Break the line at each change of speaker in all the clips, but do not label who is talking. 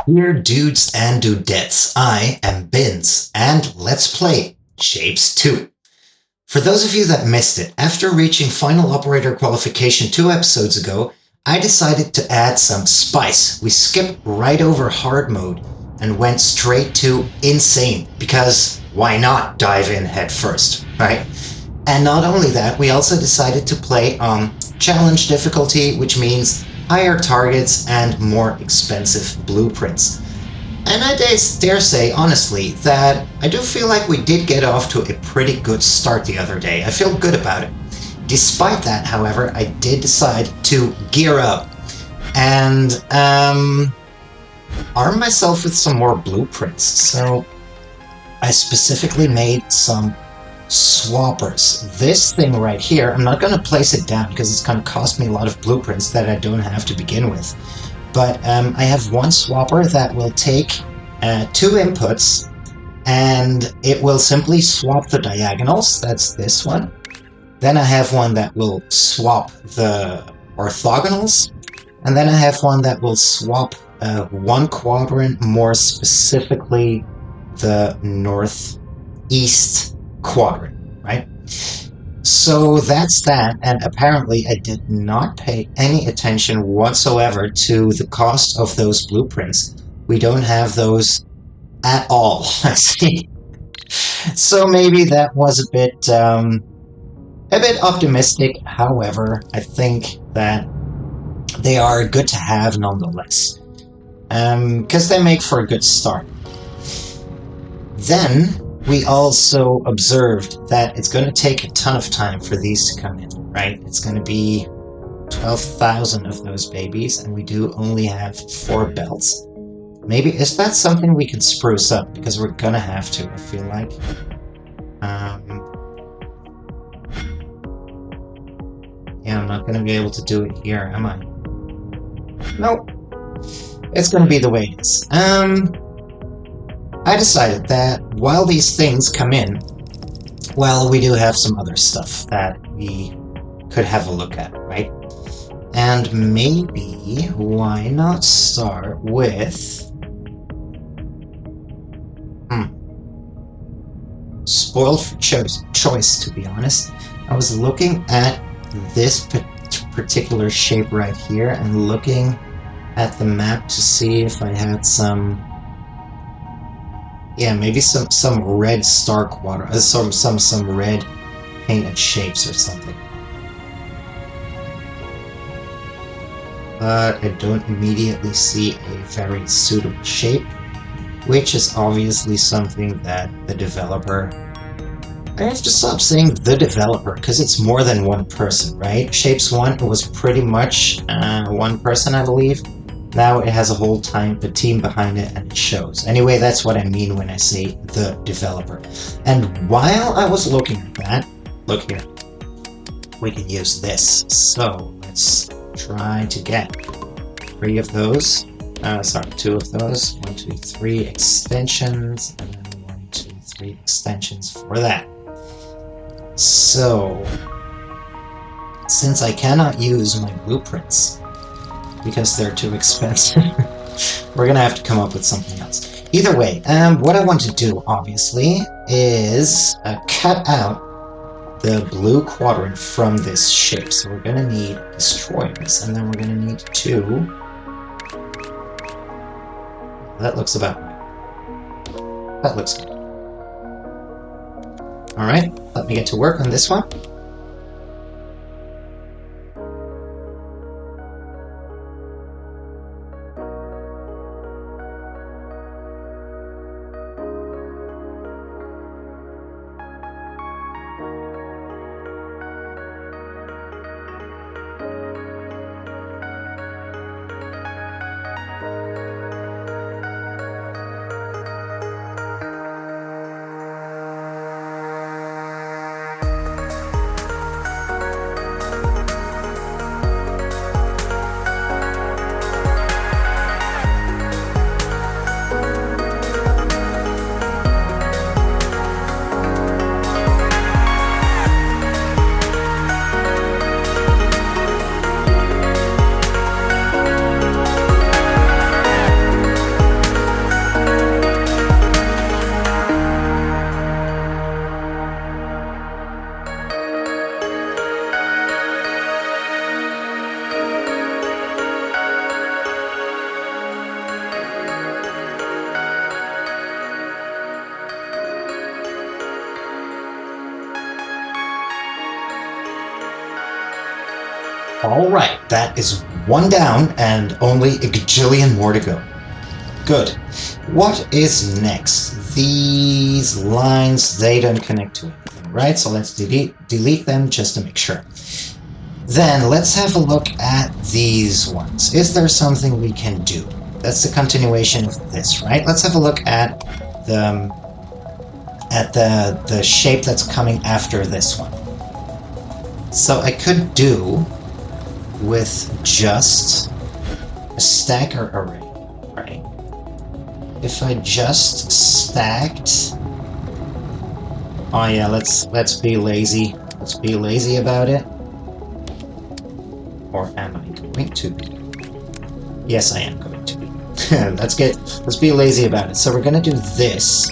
Dear dudes and dudettes, I am Bins, and let's play Shapes 2. For those of you that missed it, after reaching final operator qualification 2 episodes ago, I decided to add some spice. We skipped right over hard mode and went straight to insane, because why not dive in head first, right? And not only that, we also decided to play on challenge difficulty, which means higher targets and more expensive blueprints. And I dare say, honestly, that I do feel like we did get off to a pretty good start the other day. I feel good about it. Despite that, however, I did decide to gear up and arm myself with some more blueprints. So I specifically made some swappers. This thing right here, I'm not going to place it down because it's going to cost me a lot of blueprints that I don't have to begin with. But I have one swapper that will take 2 inputs and it will simply swap the diagonals. That's this one. Then I have one that will swap the orthogonals. And then I have one that will swap one quadrant, more specifically the northeast quadrant, right? So that's that, and apparently I did not pay any attention whatsoever to the cost of those blueprints. We don't have those at all, I see. So maybe that was a bit optimistic. However, I think that they are good to have nonetheless, because they make for a good start. Then we also observed that it's going to take a ton of time for these to come in, right? It's going to be 12,000 of those babies, and we do only have 4 belts. Maybe, is that something we can spruce up? Because we're going to have to, I feel like. Yeah, I'm not going to be able to do it here, am I? Nope. It's going to be the way it is. I decided that while these things come in, well, we do have some other stuff that we could have a look at, right? And maybe, why not start with... spoiled for choice, to be honest. I was looking at this particular shape right here and looking at the map to see if I had some... yeah, maybe some red star quadrant, some red painted shapes or something. But I don't immediately see a very suitable shape, which is obviously something that the developer... I have to stop saying the developer, because it's more than one person, right? Shapes 1 was pretty much one person, I believe. Now it has a whole team behind it, and it shows. Anyway, that's what I mean when I say the developer. And while I was looking at that, look here, we can use this. So let's try to get 3 of those. 2 of those. 1, 2, 3 extensions, and then 1, 2, 3 extensions for that. So, since I cannot use my blueprints because they're too expensive, we're gonna have to come up with something else. Either way, what I want to do, obviously, is cut out the blue quadrant from this shape. So we're gonna need destroyers, and then we're gonna need 2. That looks about right. That looks good. Alright, let me get to work on this one. Alright, that is one down and only a gajillion more to go. Good. What is next? These lines, they don't connect to anything, right? So let's delete them just to make sure. Then let's have a look at these ones. Is there something we can do? That's the continuation of this, right? Let's have a look at the shape that's coming after this one. So I could do with just a stacker array, right? If I just stacked, oh yeah, let's be lazy. Let's be lazy about it. Or am I going to be? Yes, I am going to be. Let's be lazy about it. So we're gonna do this.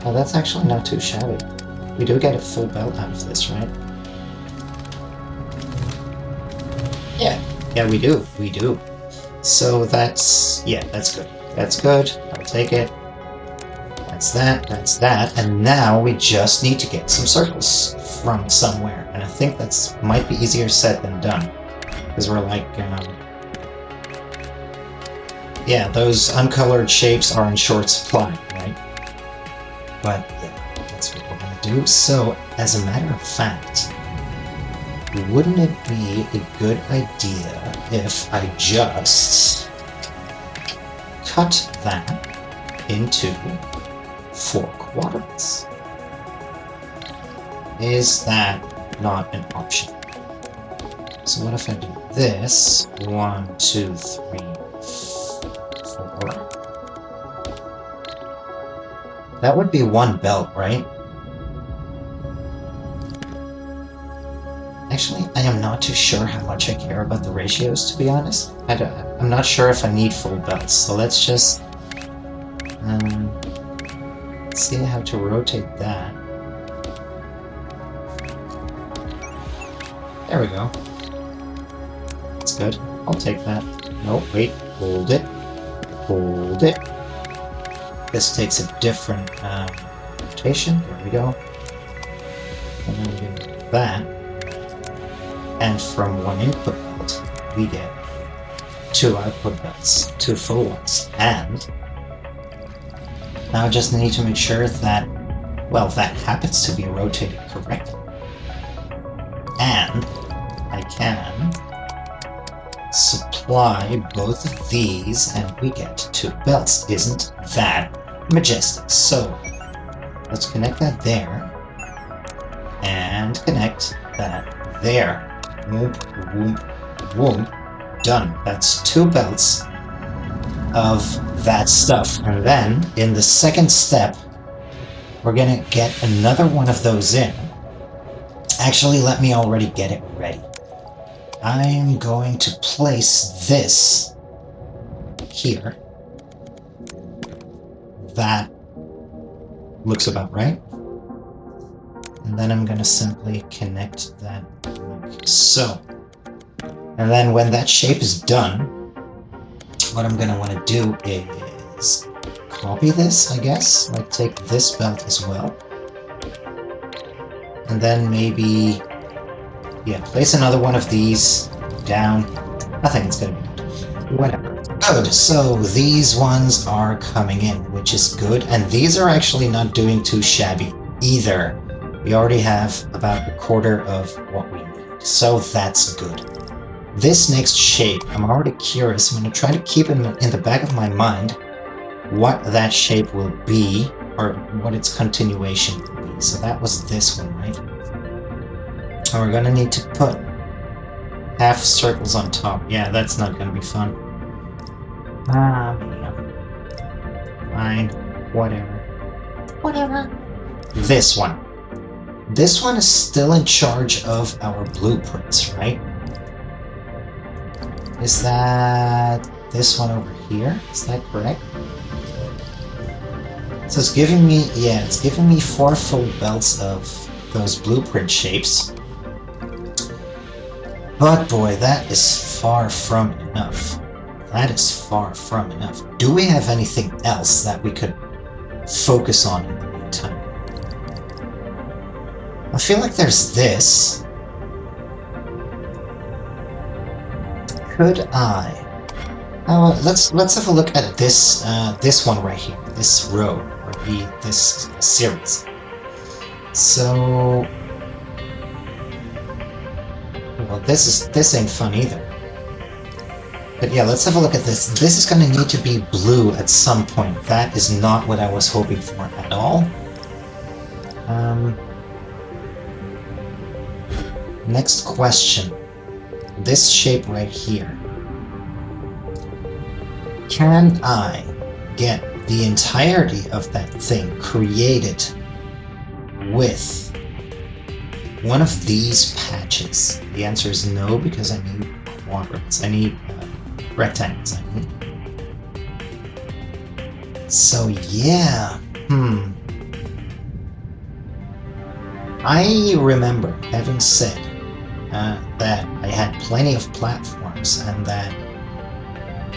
Oh, that's actually not too shabby. We do get a full belt out of this, right? Yeah, we do. So that's, yeah, that's good. That's good, I'll take it. That's that, and now we just need to get some circles from somewhere, and I think that's might be easier said than done, because we're like, yeah, those uncolored shapes are in short supply, right? But yeah, that's what we're gonna do. So, as a matter of fact, wouldn't it be a good idea if I just cut that into 4 quadrants? Is that not an option? So what if I do this? 1, 2, 3, 4. That would be 1 belt, right? Actually, I am not too sure how much I care about the ratios, to be honest. I'm not sure if I need full belts, so let's just see how to rotate that. There we go. That's good. I'll take that. No, wait. Hold it. Hold it. This takes a different rotation. There we go. And then we do that. And from 1 input belt, we get 2 output belts, 2 full ones. And now I just need to make sure that, well, that happens to be rotated correctly. And I can supply both of these and we get 2 belts. Isn't that majestic? So let's connect that there and connect that there. Whoop, whoop, whoop. Done. That's 2 belts of that stuff. And then in the second step, we're gonna get another one of those in. Actually, let me already get it ready. I'm going to place this here. That looks about right. And then I'm gonna simply connect that like so. And then when that shape is done, what I'm gonna want to do is copy this, I guess. Like take this belt as well. And then maybe, yeah, place another one of these down. I think it's gonna be good. Whatever. Good, so these ones are coming in, which is good. And these are actually not doing too shabby either. We already have about a quarter of what we need. So that's good. This next shape, I'm already curious. I'm going to try to keep in the back of my mind what that shape will be, or what its continuation will be. So that was this one, right? And we're going to need to put half circles on top. Yeah, that's not going to be fun. Yeah. Fine. Whatever. Whatever. This one. This one is still in charge of our blueprints, right? Is that this one over here? Is that correct? So it's giving me, yeah, it's giving me 4 full belts of those blueprint shapes. But boy, that is far from enough. That is far from enough. Do we have anything else that we could focus on in the meantime? I feel like there's this. could I? Let's have a look at this this one right here, this row or this series. So, well, this ain't fun either. But yeah, let's have a look at this. This is going to need to be blue at some point. That is not what I was hoping for at all. Next question. This shape right here. Can I get the entirety of that thing created with one of these patches? The answer is no, because I need quadrants. I need rectangles, I mean. So yeah, I remember having said that I had plenty of platforms and that,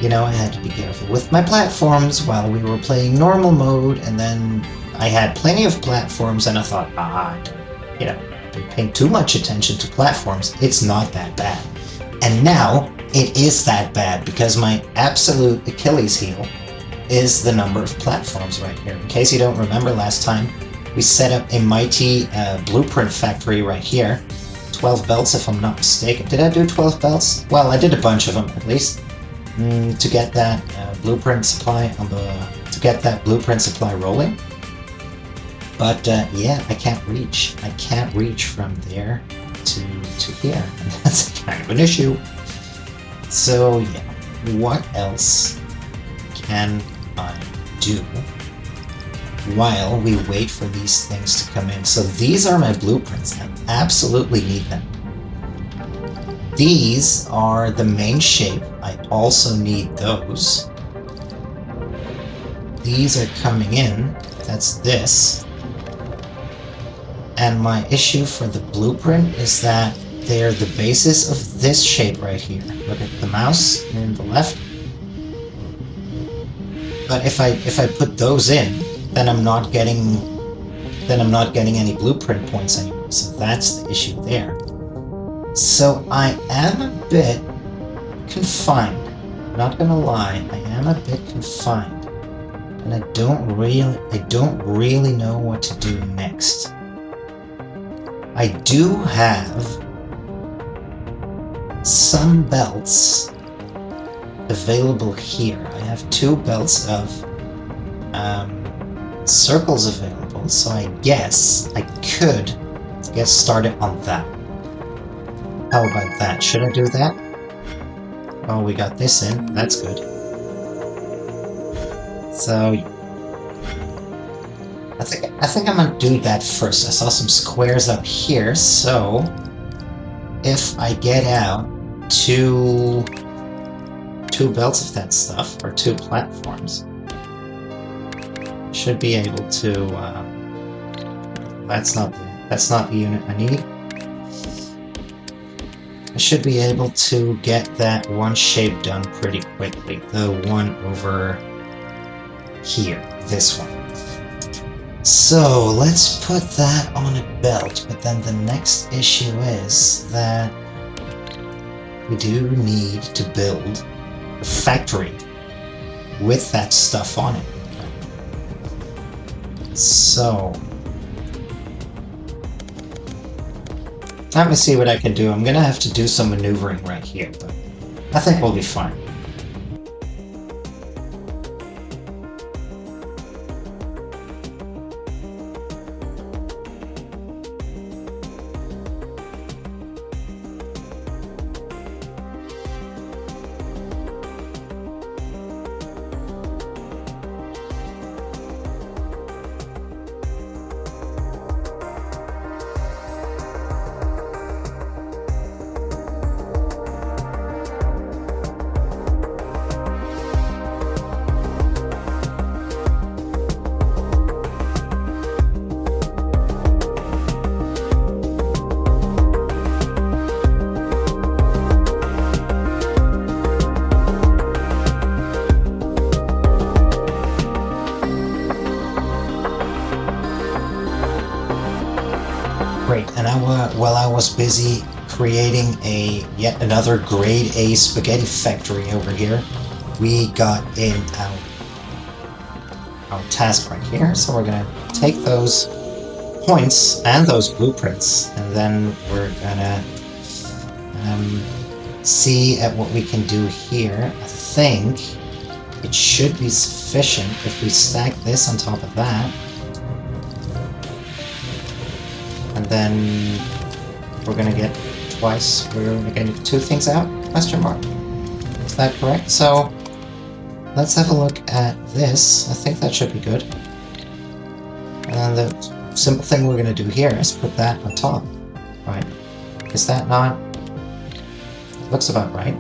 you know, I had to be careful with my platforms while we were playing normal mode, and then I had plenty of platforms and I thought, you know, I've been paying too much attention to platforms, it's not that bad. And now, it is that bad, because my absolute Achilles heel is the number of platforms right here. In case you don't remember last time, we set up a mighty blueprint factory right here. 12 belts, if I'm not mistaken. Did I do 12 belts? Well, I did a bunch of them, at least, to get that blueprint supply rolling. But yeah, I can't reach. I can't reach from there to here, and that's kind of an issue. So yeah, what else can I do while we wait for these things to come in? So these are my blueprints. I absolutely need them. These are the main shape. I also need those. These are coming in. That's this. And my issue for the blueprint is that they're the basis of this shape right here. Look at the mouse in the left. But if I put those in, then I'm not getting any blueprint points anymore. So that's the issue there. So I am a bit confined. I'm not gonna lie, I am a bit confined, and I don't really know what to do next. I do have some belts available here. I have 2 belts of circles available, so I guess I could get started on that. How about that? Should I do that? Oh, we got this in. That's good. So I think I'm gonna do that first. I saw some squares up here, so if I get out two belts of that stuff, or 2 platforms, should be able to. That's not the unit I need. I should be able to get that one shape done pretty quickly. The one over here, this one. So let's put that on a belt, but then the next issue is that we do need to build a factory with that stuff on it. So let me see what I can do. I'm gonna have to do some maneuvering right here, but I think we'll be fine. Great, and while I was busy creating yet another grade A spaghetti factory over here. We got in our task right here, so we're gonna take those points and those blueprints, and then we're gonna see at what we can do here. I think it should be sufficient if we stack this on top of that. And then we're gonna get twice, we're gonna get 2 things out, question mark. Is that correct? So let's have a look at this. I think that should be good. And the simple thing we're gonna do here is put that on top. Right. Is that not? Looks about right.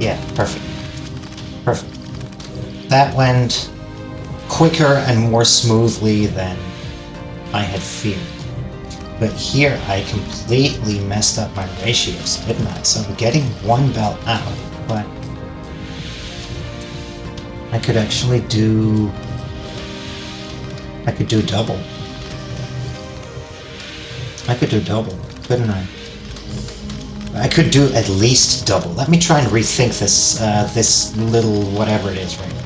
Yeah, perfect. Perfect. That went quicker and more smoothly than I had feared. But here I completely messed up my ratios, didn't I? So I'm getting 1 belt out, but I could actually do... I could do double. I could do double, couldn't I? I could do at least double. Let me try and rethink this, this little whatever it is right here.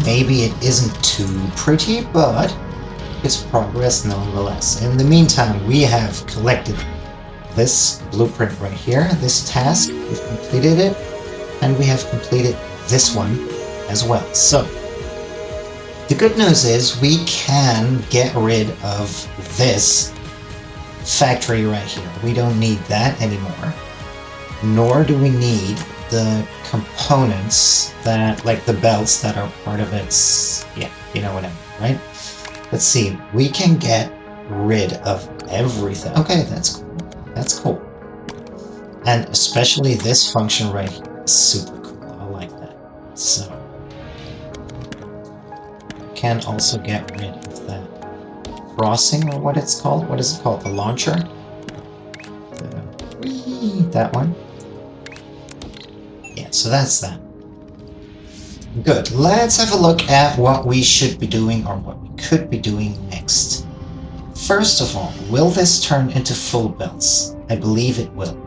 Maybe it isn't too pretty, but it's progress nonetheless. In the meantime, we have collected this blueprint right here, this task, we've completed it, and we have completed this one as well. So, the good news is we can get rid of this factory right here. We don't need that anymore, nor do we need the components that, like the belts that are part of its, yeah, you know what I mean, right? Let's see, we can get rid of everything. Okay, that's cool. That's cool. And especially this function right here is super cool. I like that. So, can also get rid of that crossing, or what it's called. What is it called? The launcher? That one. Yeah, so that's that. Good. Let's have a look at what we should be doing, or what we could be doing next. First of all, will this turn into full belts? I believe it will.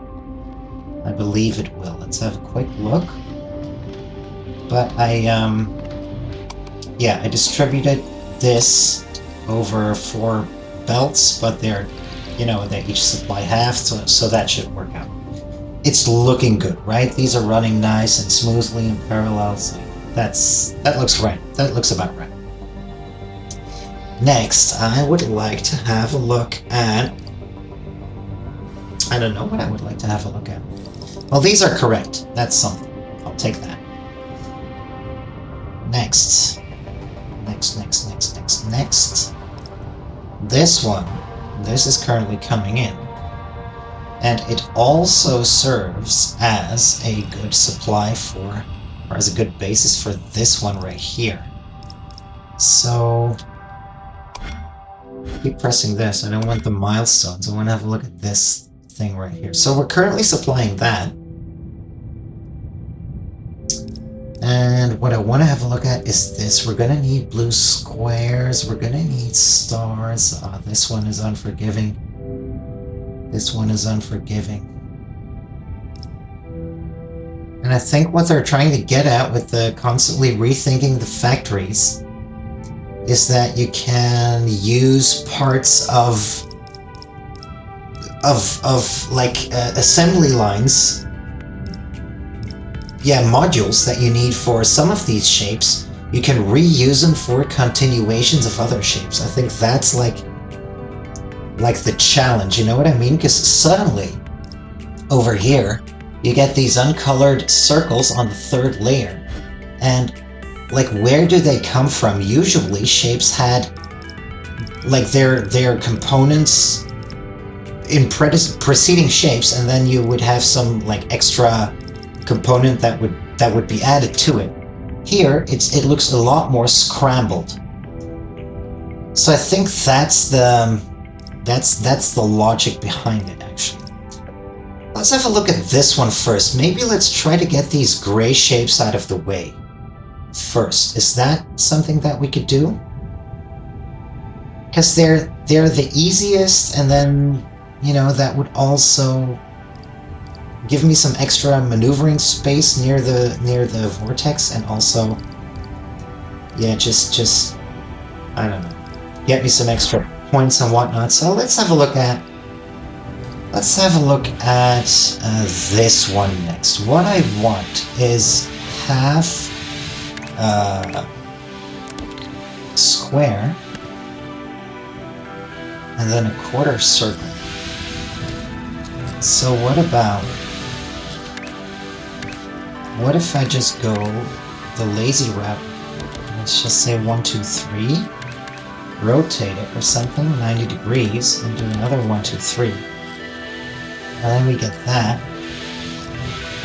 I believe it will. Let's have a quick look. But I yeah, I distributed this over 4 belts, but they're, you know, they each supply half, so that should work out. It's looking good, right? These are running nice and smoothly in parallel, so that looks right. That looks about right. Next, I would like to have a look at... I don't know what I would like to have a look at. Well, these are correct. That's something. I'll take that. Next. Next. This one. This is currently coming in. And it also serves as a good supply for, or as a good basis for this one right here. So... keep pressing this. I don't want the milestones. I want to have a look at this thing right here. So we're currently supplying that. And what I want to have a look at is this. We're going to need blue squares. We're going to need stars. This one is unforgiving. This one is unforgiving. And I think what they're trying to get at with the constantly rethinking the factories is that you can use parts of like assembly lines, yeah, modules that you need for some of these shapes. You can reuse them for continuations of other shapes. I think that's like the challenge, you know what I mean? Because suddenly over here you get these uncolored circles on the third layer, and like, where do they come from? Usually shapes had like their components in preceding shapes, and then you would have some like extra component that would be added to it. Here it looks a lot more scrambled. So I think that's the logic behind it, actually. Let's have a look at this one first. Maybe let's try to get these gray shapes out of the way first. Is that something that we could do? Because they're the easiest, and then, you know, that would also give me some extra maneuvering space near the vortex, and also, yeah, just I don't know, get me some extra points and whatnot. So let's have a look at this one next. What I want is half square and then a quarter circle. So what if I just go the lazy route? Let's just say 1, 2, 3, rotate it or something 90 degrees, and do another 1, 2, 3. And then we get that.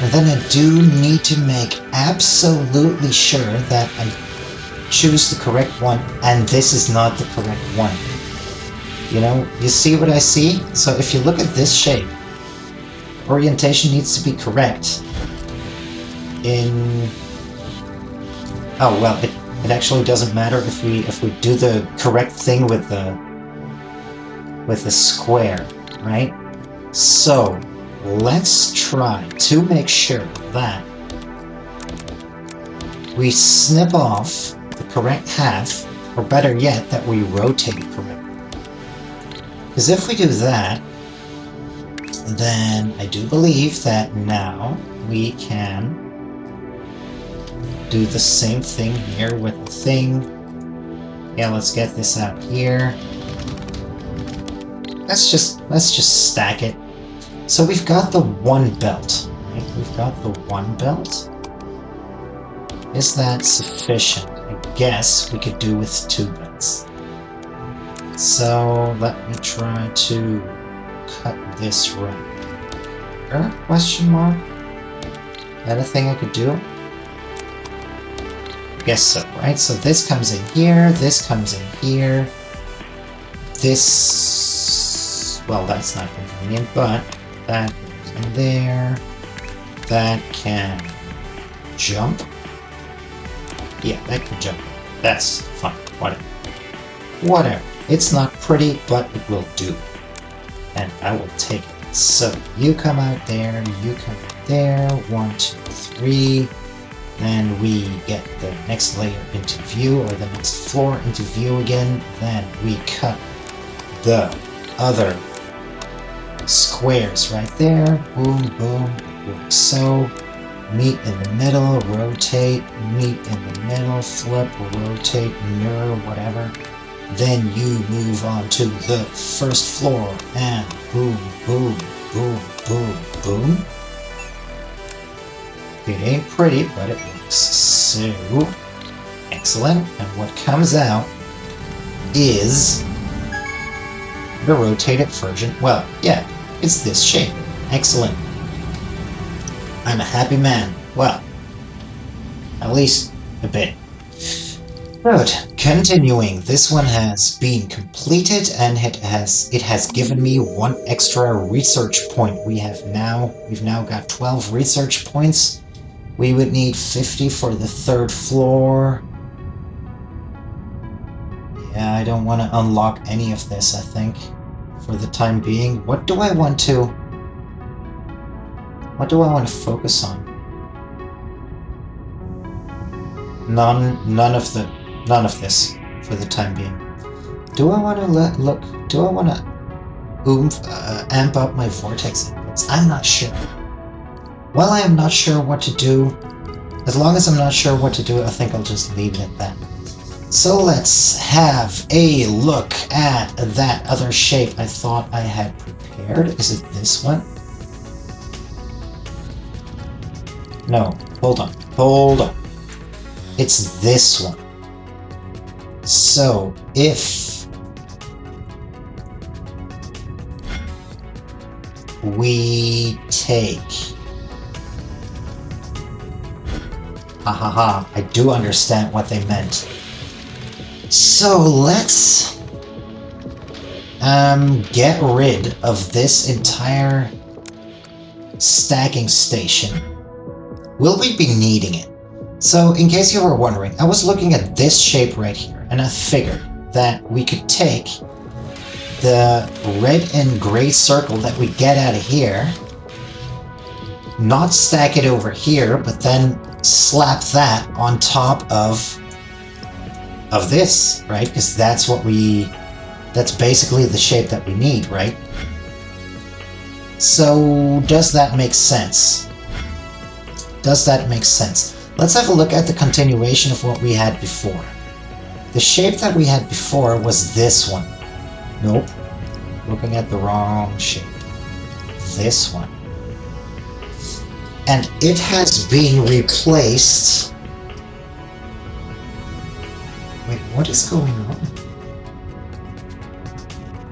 And then I do need to make absolutely sure that I choose the correct one, and this is not the correct one. You know, you see what I see? So if you look at this shape, orientation needs to be correct. Oh well, it actually doesn't matter if we do the correct thing with the square, right? So let's try to make sure that we snip off the correct half, or better yet, that we rotate it correctly. Because if we do that, then I do believe that now we can do the same thing here with the thing. Yeah, let's get this out here. Let's just stack it. So we've got the one belt, right? We've got the one belt. Is that sufficient? I guess we could do with 2 belts. So let me try to cut this right. Question mark? Is that a thing I could do? Guess so, right? So this comes in here, this comes in here, this, well, that's not convenient, but that goes in there, that can jump. Yeah, that can jump. That's fine, whatever. It's not pretty, but it will do, and I will take it. So you come out there, you come out there, 1, 2, 3. and we get the next layer into view, or the next floor into view again. Then we cut the other squares right there. Boom, boom, like so. Meet in the middle, rotate, meet in the middle, flip, rotate, mirror, whatever. Then you move on to the first floor, and boom, boom, boom, boom, boom. It ain't pretty, but it looks so excellent. And what comes out is the rotated version. Well, yeah, it's this shape. Excellent. I'm a happy man. Well, at least a bit. Good. Continuing, this one has been completed, and it has given me 1 extra research point. We've now got 12 research points. We would need 50 for the 3rd floor. Yeah, I don't want to unlock any of this, I think, for the time being. What do I want to focus on? None of this for the time being. Do I want to do I want to amp up my vortex inputs? I'm not sure. Well, I am not sure what to do. As long as I'm not sure what to do, I think I'll just leave it at that. So let's have a look at that other shape I thought I had prepared. Is it this one? No, hold on. It's this one. So if we take... I do understand what they meant. So let's get rid of this entire stacking station. Will we be needing it? So in case you were wondering, I was looking at this shape right here, and I figured that we could take the red and gray circle that we get out of here, not stack it over here, but then slap that on top of this, right? Because that's basically the shape that we need, right? So does that make sense? Does that make sense? Let's have a look at the continuation of what we had before. The shape that we had before was this one. Nope. Looking at the wrong shape. This one. And it has been replaced... Wait, what is going on?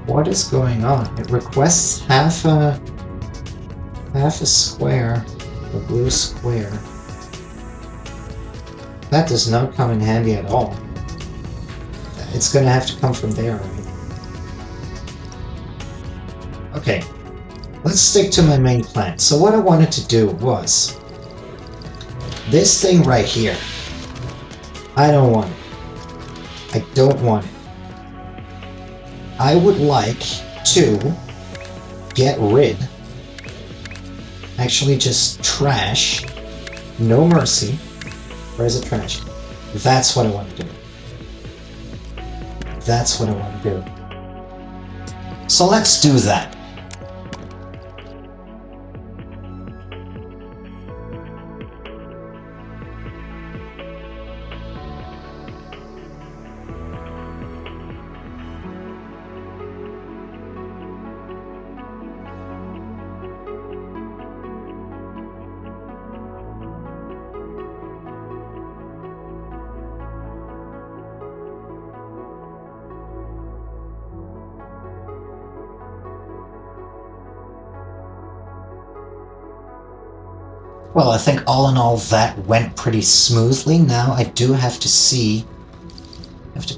What is going on? It requests half a square, a blue square. That does not come in handy at all. It's gonna have to come from there, right? Okay, let's stick to my main plan. So what I wanted to do was this thing right here. I don't want it. I don't want it. I would like to get rid, actually just trash, no mercy. Where is it trash? That's what I want to do. That's what I want to do. So let's do that. Well, I think all in all that went pretty smoothly. Now I do have to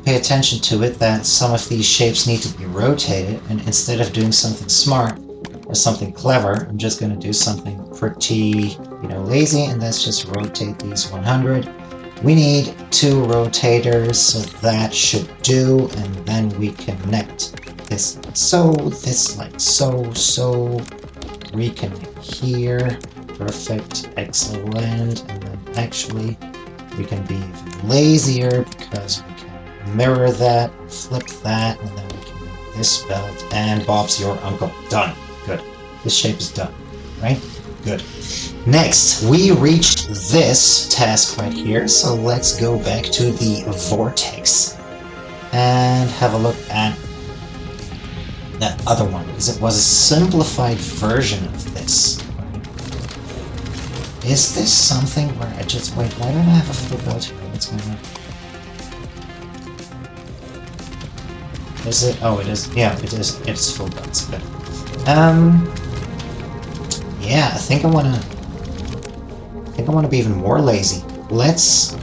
pay attention to it that some of these shapes need to be rotated, and instead of doing something smart or something clever, I'm just going to do something pretty, lazy, and that's just rotate these 100. We need 2 rotators, so that should do, and then we connect this like so, this like so, reconnect here. Perfect, excellent, and then actually, we can be even lazier because we can mirror that, flip that, and then we can do this belt, and Bob's your uncle. Done. Good. This shape is done, right? Good. Next, we reached this task right here, so let's go back to the vortex and have a look at that other one, because it was a simplified version of this. Is this something where I just... Wait, why don't I have a full belt here? What's going on? Is it? Oh, it is. Yeah, it is. It's full belts. Good. Yeah, I think I wanna be even more lazy. Let's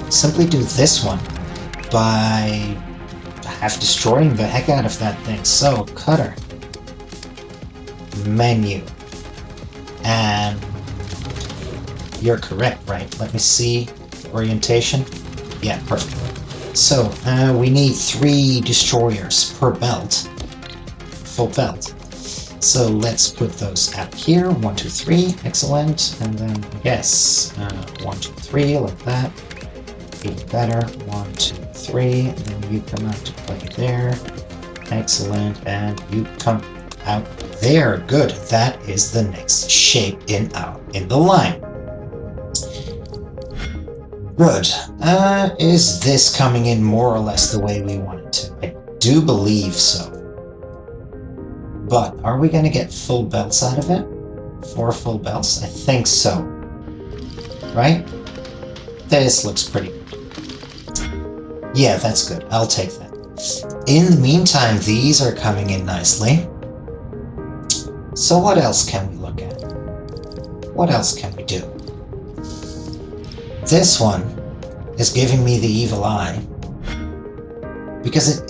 simply do this one by destroying the heck out of that thing. So, cutter, menu, and you're correct, right? Let me see the orientation. Yeah, perfect. So, we need 3 destroyers per belt, full belt. So let's put those out here. 1, 2, 3, excellent. And then, yes, 1, 2, 3, like that. Even better. 1, 2, 3. And then you come out to play there. Excellent. And you come out there. Good. That is the next shape in the line. Good. Is this coming in more or less the way we want it to? I do believe so. But are we going to get full belts out of it? 4 full belts? I think so. Right? This looks pretty good. Yeah, that's good. I'll take that. In the meantime, these are coming in nicely. So what else can we look at? What else can we do? This one is giving me the evil eye. Because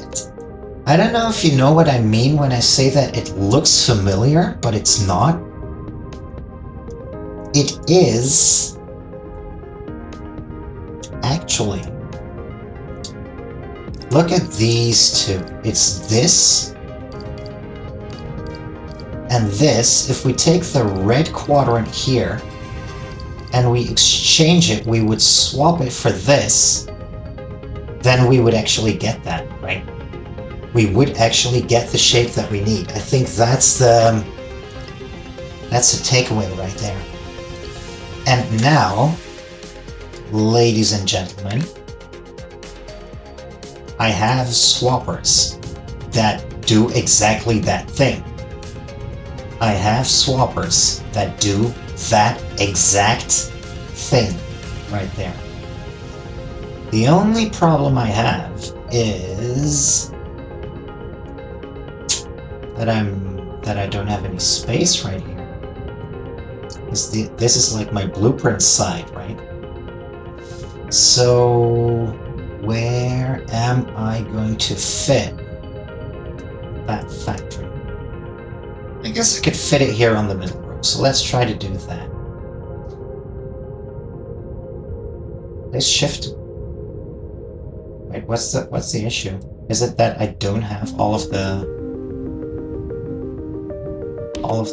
I don't know if you know what I mean when I say that it looks familiar, but it's not. It is actually. Look at these two. It's this and this. If we take the red quadrant here and we exchange it, we would swap it for this, then we would actually get that, right? We would actually get the shape that we need. I think that's the takeaway right there. And now, ladies and gentlemen, I have swappers that do exactly that thing. I have swappers that do that exact thing right there. The only problem I have is that I don't have any space right here. This is like my blueprint side, right? So where am I going to fit that factory? I guess I could fit it here on the middle row. So let's try to do that. Let's shift. Wait, what's the issue? Is it that I don't have all of the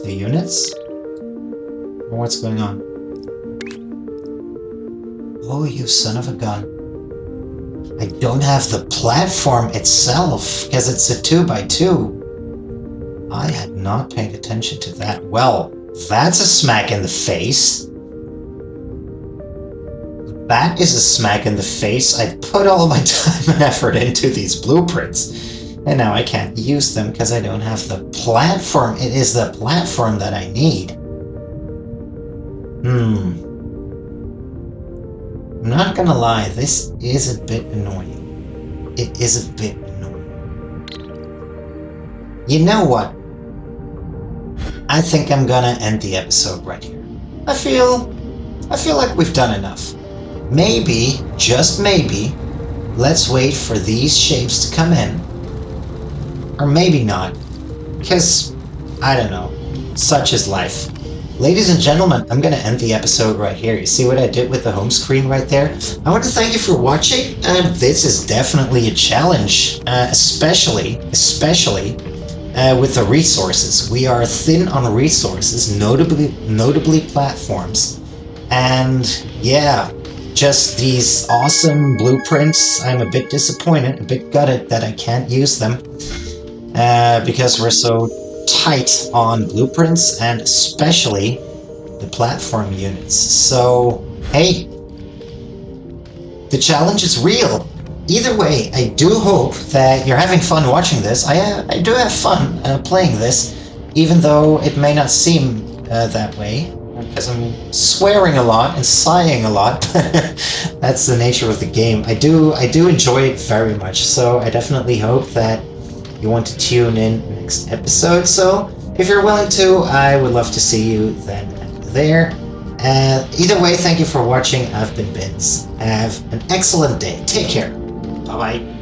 units? Or what's going on? Oh, you son of a gun. I don't have the platform itself because it's a 2x2. I had not paid attention to that. Well, that's a smack in the face. That is a smack in the face. I put all my time and effort into these blueprints, and now I can't use them because I don't have the platform. It is the platform that I need. I'm not gonna lie, this is a bit annoying. It is a bit annoying. You know what? I think I'm gonna end the episode right here. I feel like we've done enough. Maybe, just maybe, let's wait for these shapes to come in. Or maybe not. Because, I don't know. Such is life. Ladies and gentlemen, I'm going to end the episode right here. You see what I did with the home screen right there? I want to thank you for watching. This is definitely a challenge, especially with the resources. We are thin on resources, notably platforms. And yeah, just these awesome blueprints. I'm a bit disappointed, a bit gutted that I can't use them because we're so tight on blueprints and especially the platform units. So, hey, the challenge is real. Either way, I do hope that you're having fun watching this. I do have fun playing this, even though it may not seem that way, because I'm swearing a lot and sighing a lot. That's the nature of the game. I do enjoy it very much, so I definitely hope that you want to tune in next episode. So, if you're willing to, I would love to see you then and there. Either way, thank you for watching. I've been Bins. Have an excellent day. Take care. Bye bye.